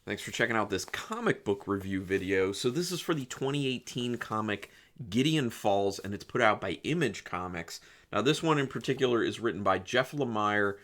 Thanks for checking out this comic book review video. So this is for the 2018 comic Gideon Falls, and it's put out by Image Comics. Now this one in particular is written by Jeff Lemire,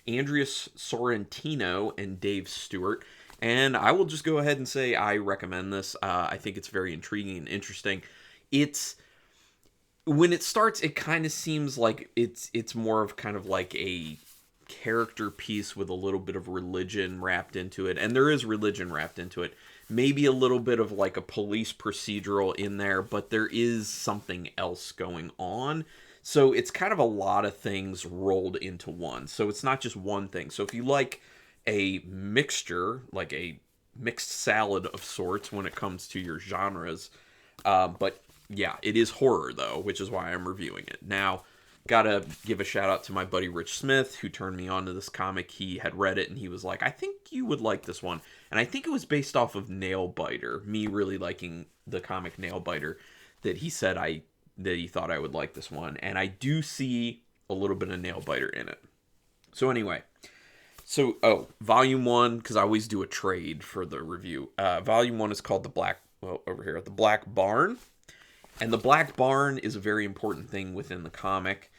Andreas Sorrentino, and Dave Stewart. And I will just go ahead and say I recommend this. I think it's very intriguing and interesting. It's when it starts, it kind of seems like it's more of kind of like a character piece with a little bit of religion wrapped into it, and there is religion wrapped into it. Maybe a little bit of like a police procedural in there, but there is something else going on. So it's kind of a lot of things rolled into one. So it's not just one thing. So if you like a mixture, like a mixed salad of sorts when it comes to your genres, but yeah, it is horror though, which is why I'm reviewing it. Now, gotta give a shout out to my buddy Rich Smith, who turned me on to this comic. He had read it and he was like, I think you would like this one. And I think it was based off of Nailbiter, me really liking the comic Nailbiter, that he said that he thought I would like this one. And I do see a little bit of Nailbiter in it. So anyway, volume one, because I always do a trade for the review. Volume one is called The Black Barn. And the Black Barn is a very important thing within the comic.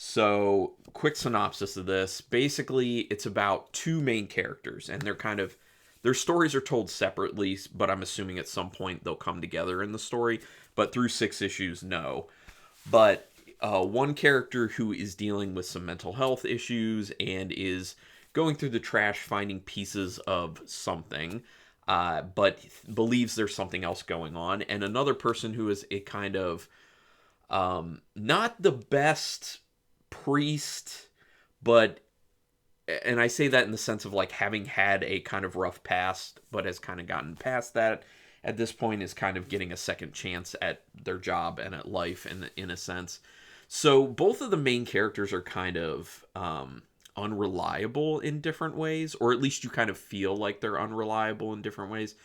So, quick synopsis of this. Basically, it's about two main characters, and their stories are told separately, but I'm assuming at some point they'll come together in the story. But through 6 issues, no. But one character who is dealing with some mental health issues and is going through the trash finding pieces of something, but believes there's something else going on. And another person who is a kind of not the best priest, but, and I say that in the sense of like having had a kind of rough past, but has kind of gotten past that at this point, is kind of getting a second chance at their job and at life in a sense. So both of the main characters are kind of unreliable in different ways, or at least you kind of feel like they're unreliable in different ways.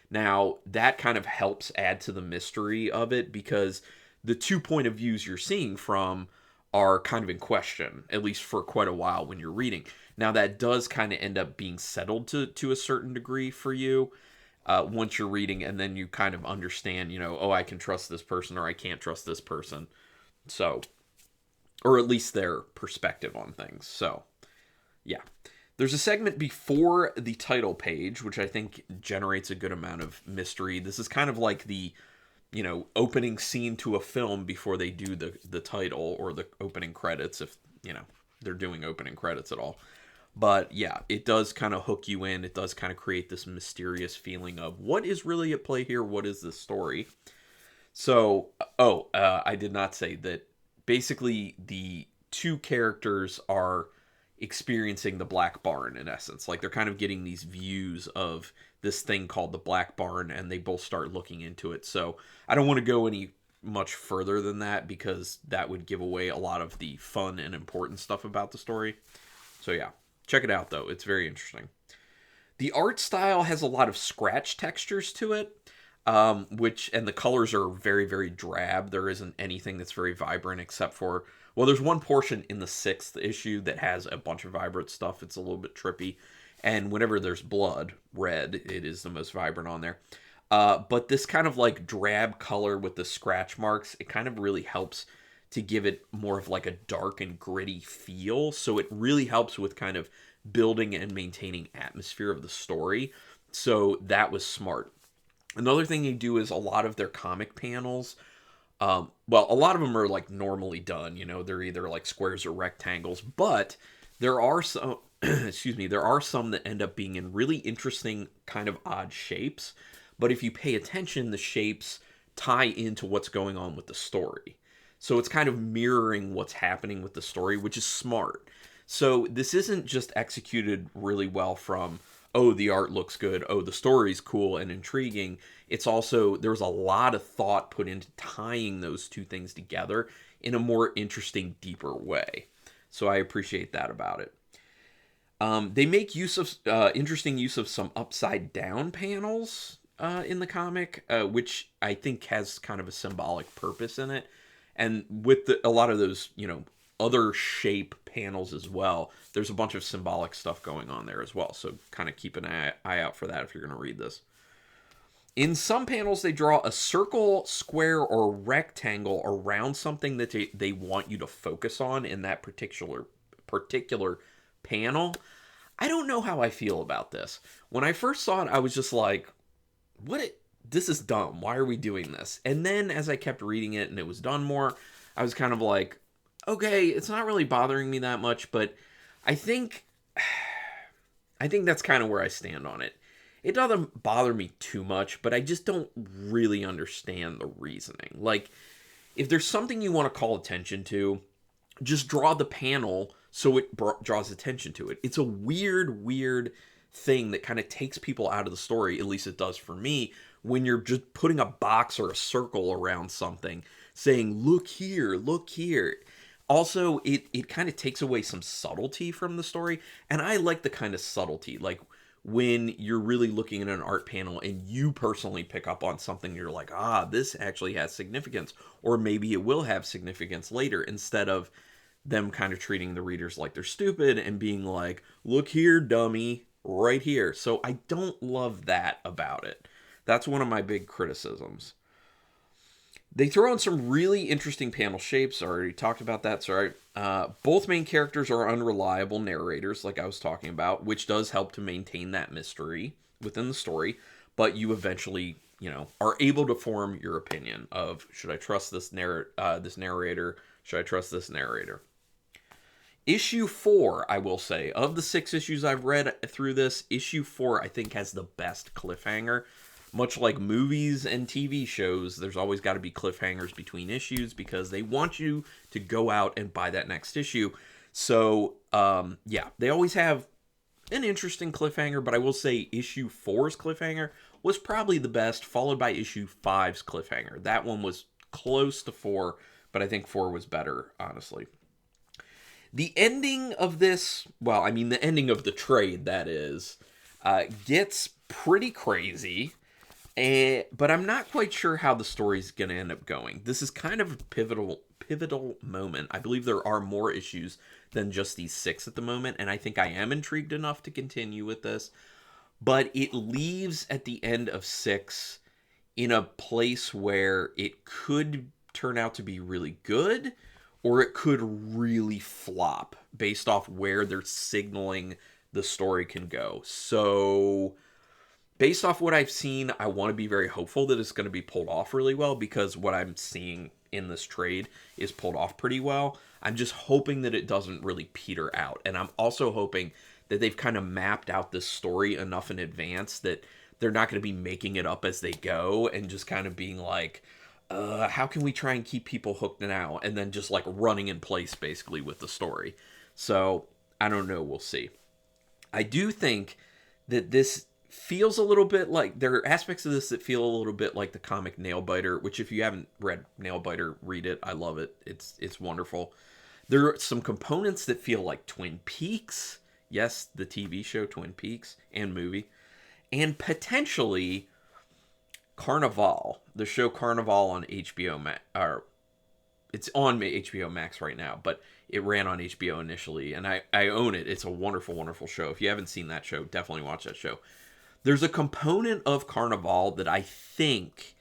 Now, that kind of helps add to the mystery of it, because the 2 point of views you're seeing from are kind of in question, at least for quite a while when you're reading. Now, that does kind of end up being settled to a certain degree for you once you're reading, and then you kind of understand, oh, I can trust this person or I can't trust this person. So, or at least their perspective on things. So, yeah. There's a segment before the title page, which I think generates a good amount of mystery. This is kind of like the, opening scene to a film before they do the title or the opening credits, if, they're doing opening credits at all. But yeah, it does kind of hook you in. It does kind of create this mysterious feeling of what is really at play here? What is this story? So, I did not say that basically the two characters are experiencing the Black Barn in essence. Like, they're kind of getting these views of this thing called the Black Barn, and they both start looking into it. So I don't want to go any much further than that, because that would give away a lot of the fun and important stuff about the story. So yeah, check it out though. It's very interesting. The art style has a lot of scratch textures to it, and the colors are very, very drab. There isn't anything that's very vibrant except for, well, there's one portion in the 6th issue that has a bunch of vibrant stuff. It's a little bit trippy. And whenever there's blood, red, it is the most vibrant on there. But this kind of like drab color with the scratch marks, it kind of really helps to give it more of like a dark and gritty feel. So it really helps with kind of building and maintaining atmosphere of the story. So that was smart. Another thing they do is a lot of their comic panels, a lot of them are like normally done, they're either like squares or rectangles, but there are some, there are some that end up being in really interesting kind of odd shapes. But if you pay attention, the shapes tie into what's going on with the story. So it's kind of mirroring what's happening with the story, which is smart. So this isn't just executed really well from, oh, the art looks good, oh, the story's cool and intriguing. It's also, there's a lot of thought put into tying those two things together in a more interesting, deeper way. So I appreciate that about it. They make interesting use of some upside down panels in the comic, which I think has kind of a symbolic purpose in it. And with a lot of those, other shape panels as well, there's a bunch of symbolic stuff going on there as well. So kind of keep an eye out for that if you're going to read this. In some panels, they draw a circle, square, or rectangle around something that they want you to focus on in that particular panel. I don't know how I feel about this. When I first saw it, I was just like, this is dumb. Why are we doing this? And then as I kept reading it and it was done more, I was kind of like, okay, it's not really bothering me that much, but I think that's kind of where I stand on it. It doesn't bother me too much, but I just don't really understand the reasoning. Like, if there's something you want to call attention to, just draw the panel so it draws attention to it. It's a weird thing that kind of takes people out of the story, at least it does for me, when you're just putting a box or a circle around something, saying, look here, look here. Also, it kind of takes away some subtlety from the story, and I like the kind of subtlety, like when you're really looking at an art panel and you personally pick up on something, you're like, this actually has significance, or maybe it will have significance later, instead of them kind of treating the readers like they're stupid and being like, look here, dummy, right here. So I don't love that about it. That's one of my big criticisms. They throw in some really interesting panel shapes. I already talked about that, sorry. Both main characters are unreliable narrators, like I was talking about, which does help to maintain that mystery within the story. But you eventually, are able to form your opinion of, should I trust this narrator? Should I trust this narrator? Issue 4, I will say, of the 6 issues I've read through this, issue 4 I think has the best cliffhanger. Much like movies and TV shows, there's always got to be cliffhangers between issues because they want you to go out and buy that next issue. So, they always have an interesting cliffhanger, but I will say issue 4's cliffhanger was probably the best, followed by issue 5's cliffhanger. That one was close to 4, but I think 4 was better, honestly. The ending of this, the ending of the trade, that is, gets pretty crazy. But I'm not quite sure how the story's going to end up going. This is kind of a pivotal moment. I believe there are more issues than just these 6 at the moment, and I think I am intrigued enough to continue with this. But it leaves at the end of 6 in a place where it could turn out to be really good, or it could really flop based off where they're signaling the story can go. So based off what I've seen, I want to be very hopeful that it's going to be pulled off really well, because what I'm seeing in this trade is pulled off pretty well. I'm just hoping that it doesn't really peter out. And I'm also hoping that they've kind of mapped out this story enough in advance that they're not going to be making it up as they go and just kind of being like, how can we try and keep people hooked now? And then just like running in place basically with the story. So I don't know. We'll see. I do think that this feels a little bit like, there are aspects of this that feel a little bit like the comic Nailbiter, which if you haven't read Nailbiter, read it. I love it. It's wonderful. There are some components that feel like Twin Peaks. Yes, the TV show Twin Peaks and movie. And potentially Carnival, the show Carnival on HBO Max. It's on HBO Max right now, but it ran on HBO initially, and I own it. It's a wonderful, wonderful show. If you haven't seen that show, definitely watch that show. There's a component of Carnival that I think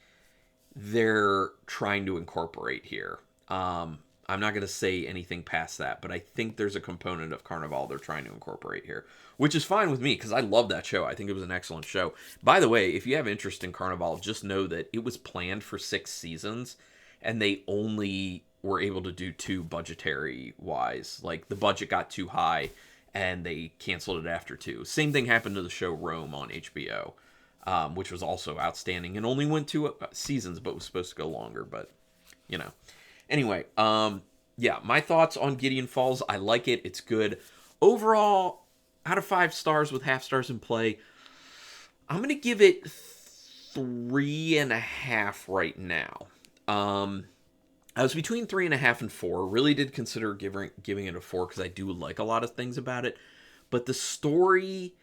they're trying to incorporate here. I'm not going to say anything past that, but I think there's a component of Carnival they're trying to incorporate here, which is fine with me because I love that show. I think it was an excellent show. By the way, if you have interest in Carnival, just know that it was planned for 6 seasons, and they only were able to do 2 budgetary-wise. Like, the budget got too high, and they canceled it after 2. Same thing happened to the show Rome on HBO, which was also outstanding, and only went 2 seasons, but was supposed to go longer, but, you know. Anyway, my thoughts on Gideon Falls. I like it. It's good. Overall, out of 5 stars with half stars in play, I'm going to give it 3.5 right now. I was between 3.5 and 4. Really did consider giving it a 4 because I do like a lot of things about it. But the story,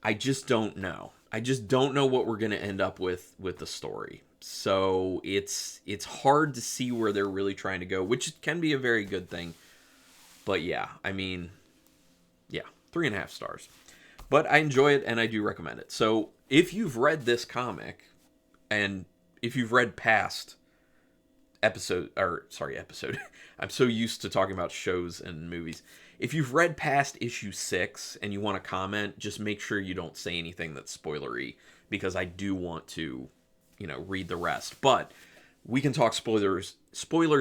I just don't know. I just don't know what we're going to end up with the story. So it's hard to see where they're really trying to go, which can be a very good thing. But yeah, I mean, yeah, 3.5 stars. But I enjoy it and I do recommend it. So if you've read this comic, and if you've read past episode, I'm so used to talking about shows and movies. If you've read past issue 6 and you want to comment, just make sure you don't say anything that's spoilery, because I do want to, read the rest. But we can talk spoilers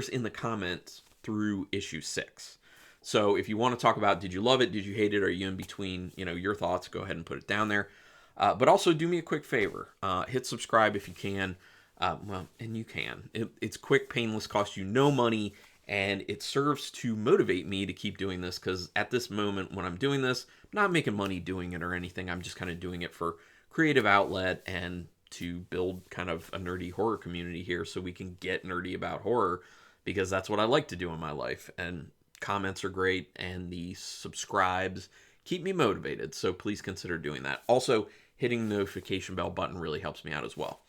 in the comments through issue 6. So if you want to talk about, did you love it, did you hate it, are you in between, your thoughts, go ahead and put it down there. But also do me a quick favor. Hit subscribe if you can. And you can. It's quick, painless, costs you no money, and it serves to motivate me to keep doing this, because at this moment when I'm doing this, I'm not making money doing it or anything. I'm just kind of doing it for creative outlet and to build kind of a nerdy horror community here so we can get nerdy about horror, because that's what I like to do in my life. And comments are great, and the subscribes keep me motivated, so please consider doing that. Also, hitting the notification bell button really helps me out as well.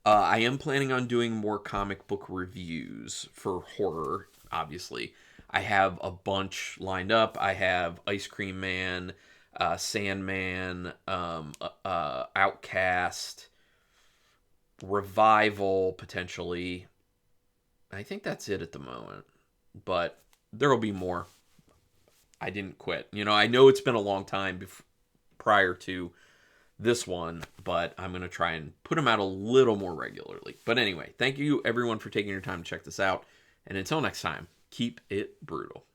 I am planning on doing more comic book reviews for horror, obviously. I have a bunch lined up. I have Ice Cream Man, Sandman, Outcast, Revival, potentially. I think that's it at the moment. But there will be more. I didn't quit. I know it's been a long time prior to this one, but I'm going to try and put them out a little more regularly. But anyway, thank you everyone for taking your time to check this out. And until next time, keep it brutal.